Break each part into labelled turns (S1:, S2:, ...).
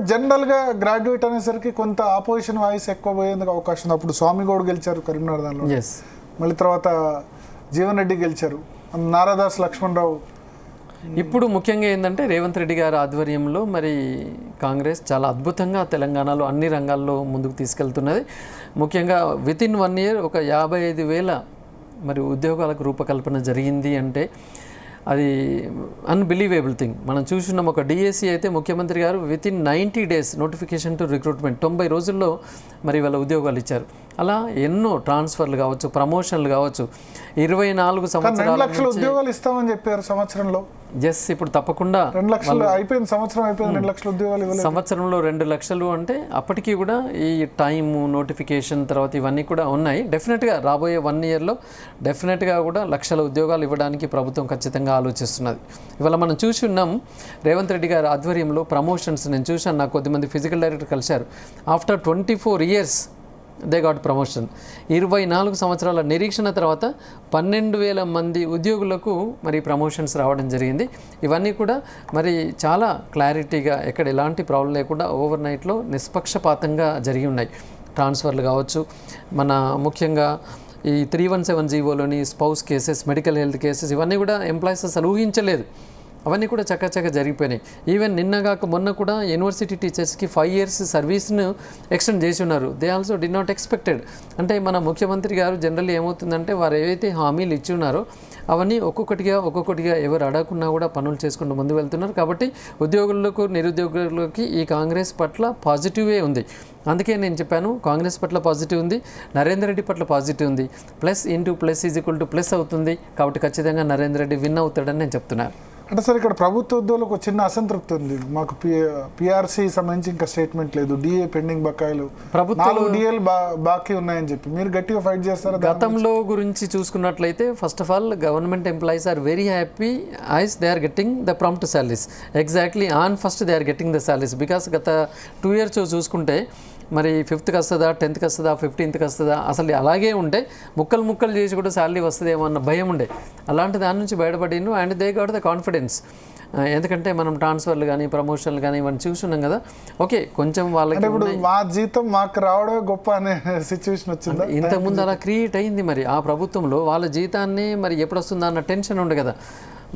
S1: జనరల్గా గ్రాడ్యుయేట్ అనేసరికి కొంత ఆపోజిషన్ వాయిస్ ఎక్కువ పోయేందుకు అవకాశం ఉంది. అప్పుడు స్వామి గౌడ్ గెలిచారు కరీంనగర్ దానిలో, మళ్ళీ తర్వాత జీవన్ రెడ్డి గెలిచారు, నారాదాస్ లక్ష్మణరావు.
S2: ఇప్పుడు ముఖ్యంగా ఏంటంటే రేవంత్ రెడ్డి గారి ఆధ్వర్యంలో మరి కాంగ్రెస్ చాలా అద్భుతంగా తెలంగాణలో అన్ని రంగాల్లో ముందుకు తీసుకెళ్తున్నది. ముఖ్యంగా వితిన్ 1 year ఒక 55,000 మరి ఉద్యోగాలకు రూపకల్పన జరిగింది అంటే అది అన్బిలీవేబుల్ థింగ్. మనం చూస్తున్నాం ఒక డిఎస్సి అయితే ముఖ్యమంత్రి గారు within 90 days notification to recruitment 90 రోజుల్లో మరి వాళ్ళ ఉద్యోగాలు ఇచ్చారు. అలా ఎన్నో ట్రాన్స్ఫర్లు కావచ్చు, ప్రమోషన్లు కావచ్చు. 24 సంవత్సరాల
S1: 2 లక్షల ఉద్యోగాలు ఇస్తామని చెప్పారు సంవత్సరంలో.
S2: ఎస్, ఇప్పుడు తప్పకుండా
S1: 2 లక్షలు అయిపోయింది, సంవత్సరం అయిపోయింది, 2 లక్షల ఉద్యోగాలు ఇవ్వలేదు.
S2: సంవత్సరంలో 2 లక్షలు అంటే అప్పటికీ కూడా ఈ టైము నోటిఫికేషన్ తర్వాత ఇవన్నీ కూడా ఉన్నాయి. డెఫినెట్గా రాబోయే 1 yearలో డెఫినెట్గా కూడా లక్షల ఉద్యోగాలు ఇవ్వడానికి ప్రభుత్వం ఖచ్చితంగా ఆలోచిస్తున్నది. ఇవాళ మనం చూసి ఉన్నాం రేవంత్ రెడ్డి గారి ఆధ్వర్యంలో ప్రమోషన్స్. నేను చూశాను, నాకు కొద్దిమంది ఫిజికల్ డైరెక్టర్ కలిశారు. After 24 years they got promotion. 24 సంవత్సరాల నిరీక్షణ తర్వాత 12,000 మంది ఉద్యోగులకు మరి ప్రమోషన్స్ రావడం జరిగింది. ఇవన్నీ కూడా మరి చాలా క్లారిటీగా ఎక్కడ ఎలాంటి ప్రాబ్లం లేకుండా ఓవర్ నైట్లో నిష్పక్షపాతంగా జరిగి ఉన్నాయి. ట్రాన్స్ఫర్లు కావచ్చు, మన ముఖ్యంగా ఈ 317 జీవోలోని spouse cases, medical health cases, ఇవన్నీ కూడా ఎంప్లాయీస్ అసలు ఊహించలేదు. అవన్నీ కూడా చక్కచక్క జరిగిపోయినాయి. ఈవెన్ నిన్నగాక మొన్న కూడా యూనివర్సిటీ టీచర్స్కి 5 years సర్వీస్ను ఎక్స్టెండ్ చేసి ఉన్నారు. They also did not expected. అంటే మన ముఖ్యమంత్రి గారు జనరల్లీ ఏమవుతుందంటే వారు ఏవైతే హామీలు ఇచ్చి ఉన్నారో అవన్నీ ఒక్కొక్కటిగా ఎవరు అడగకున్నా కూడా పనులు చేసుకుంటూ ముందు వెళ్తున్నారు. కాబట్టి ఉద్యోగులకు, నిరుద్యోగులకి ఈ కాంగ్రెస్ పట్ల పాజిటివే ఉంది. అందుకే నేను చెప్పాను, కాంగ్రెస్ పట్ల పాజిటివ్ ఉంది, నరేందర్ రెడ్డి పట్ల పాజిటివ్ ఉంది. Plus into plus is equal to plus అవుతుంది. కాబట్టి ఖచ్చితంగా నరేందర్ రెడ్డి విన్ అవుతాడని నేను చెప్తున్నాను.
S1: అంటే సార్ ఇక్కడ ప్రభుత్వ ఉద్యోగులకు ఒక చిన్న అసంతృప్తి ఉంది. మాకు పిఆర్సీ సంబంధించి ఇంకా స్టేట్మెంట్ లేదు, డిఏ పెండింగ్ బకాయిలు, 4 DAలు బాకీ ఉన్నాయని చెప్పి మీరు గట్టిగా ఫైట్ చేస్తారా?
S2: గతంలో గురించి చూసుకున్నట్లయితే first of all government employees are very happy as they are getting the prompt salaries. Exactly on first they are getting the salaries. Because గత 2 years చూసుకుంటే మరి 5th వస్తుందా, 10th వస్తుందా, 15th వస్తుందా, అసలు అలాగే ఉంటే ముక్కలు చేసి కూడా శాలరీ వస్తుందేమో అన్న భయం ఉండే. అలాంటి దాని నుంచి బయటపడిండు. And they got the confidence. ఎందుకంటే మనం ట్రాన్స్ఫర్లు కానీ ప్రమోషన్లు కానీ ఇవన్నీ చూస్తున్నాం కదా. ఓకే, కొంచెం వాళ్ళకి
S1: ఇప్పుడు మా జీతం మాకు రావడమే గొప్ప అనే సిచ్యువేషన్ వచ్చింది.
S2: ఇంతకుముందు అలా క్రియేట్ అయింది. మరి ఆ ప్రభుత్వంలో వాళ్ళ జీతాన్ని మరి ఎప్పుడు వస్తుందా అన్న టెన్షన్ ఉండే కదా.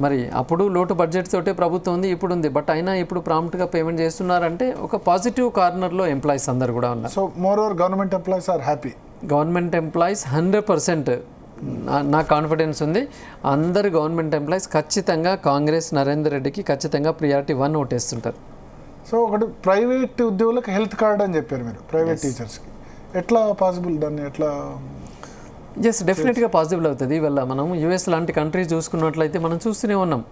S2: మరి అప్పుడు లోటు బడ్జెట్ తోటే ప్రభుత్వం ఉంది, ఇప్పుడు ఉంది. బట్ అయినా ఇప్పుడు ప్రాంప్ట్గా పేమెంట్ చేస్తున్నారంటే ఒక పాజిటివ్ కార్నర్లో ఎంప్లాయీస్ అందరు కూడా ఉన్నారు.
S1: So moreover government employees are happy.
S2: Government employees 100% నాకు కాన్ఫిడెన్స్ ఉంది. అందరు గవర్నమెంట్ ఎంప్లాయీస్ ఖచ్చితంగా కాంగ్రెస్, నరేందర్ రెడ్డికి ఖచ్చితంగా ప్రియారిటీ 1 ఓటేస్తుంటారు.
S1: సో ఒకటి ప్రైవేట్ ఉద్యోగులకు హెల్త్ కార్డ్ అని చెప్పారు మీరు, ప్రైవేట్ టీచర్స్కి ఎట్లా పాసిబుల్? దాన్ని ఎట్లా?
S2: ఎస్, డెఫినెట్గా పాసిబుల్ అవుతుంది. ఇవల్ల మనం యుఎస్ లాంటి కంట్రీ చూసుకున్నట్లయితే మనం చూస్తూనే ఉన్నాం,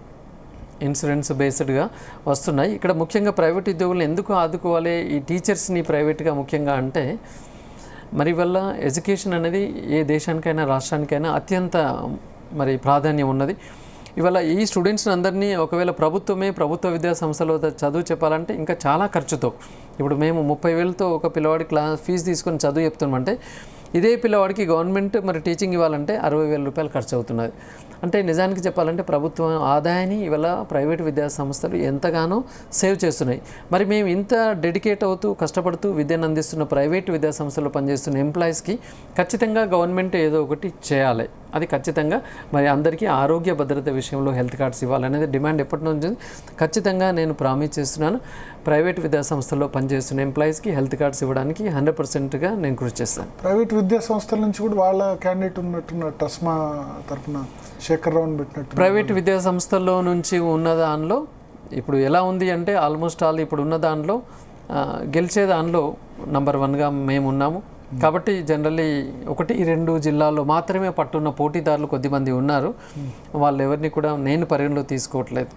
S2: ఇన్సూరెన్స్ బేస్డ్గా వస్తున్నాయి. ఇక్కడ ముఖ్యంగా ప్రైవేట్ ఉద్యోగులను ఎందుకు ఆదుకోవాలి ఈ టీచర్స్ని ప్రైవేట్గా ముఖ్యంగా అంటే మరి వల్ల ఎడ్యుకేషన్ అనేది ఏ దేశానికైనా రాష్ట్రానికైనా అత్యంత మరి ప్రాధాన్యం ఉన్నది. ఇవాళ ఈ స్టూడెంట్స్ని అందరినీ ఒకవేళ ప్రభుత్వ విద్యా సంస్థలో చదువు చెప్పాలంటే ఇంకా చాలా ఖర్చుతో, ఇప్పుడు మేము 30,000తో ఒక పిల్లవాడి ఫీజు తీసుకొని చదువు చెప్తున్నామంటే ఇదే పిల్లవాడికి గవర్నమెంట్ మరి టీచింగ్ ఇవ్వాలంటే 60,000 రూపాయలు ఖర్చు అవుతున్నది. అంటే నిజానికి చెప్పాలంటే ప్రభుత్వం ఆదాయాన్ని ఇవాళ ప్రైవేట్ విద్యా సంస్థలు ఎంతగానో సేవ్ చేస్తున్నాయి. మరి మేము ఇంత డెడికేట్ అవుతూ కష్టపడుతూ విద్యను అందిస్తున్న ప్రైవేట్ విద్యా సంస్థల్లో పనిచేస్తున్న ఎంప్లాయీస్కి ఖచ్చితంగా గవర్నమెంట్ ఏదో ఒకటి చేయాలి. అది ఖచ్చితంగా మరి అందరికీ ఆరోగ్య భద్రత విషయంలో హెల్త్ కార్డ్స్ ఇవ్వాలనేది డిమాండ్ ఎప్పటి నుంచి. ఖచ్చితంగా నేను ప్రామిస్ చేస్తున్నాను, ప్రైవేట్ విద్యా సంస్థల్లో పనిచేస్తున్న ఎంప్లాయీస్కి హెల్త్ కార్డ్స్ ఇవ్వడానికి 100%గా నేను కృషి చేస్తాను.
S1: ప్రైవేట్ విద్యా సంస్థల నుంచి కూడా వాళ్ళ క్యాండిడేట్ ఉన్నట్టున్న ట్రస్మా తరఫున శేఖర్ రావుని పెట్టినట్టు
S2: ప్రైవేట్ విద్యా సంస్థల్లో నుంచి ఉన్న దానిలో ఇప్పుడు ఎలా ఉంది అంటే ఆల్మోస్ట్ ఆల్ ఇప్పుడు ఉన్న దానిలో గెలిచే దానిలో నంబర్ 1గా మేము ఉన్నాము. కాబట్టి జనరల్లీ 1-2 జిల్లాల్లో మాత్రమే పట్టున్న పోటీదారులు కొద్దిమంది ఉన్నారు. వాళ్ళు ఎవరిని కూడా నేను పరిగణలో తీసుకోవట్లేదు.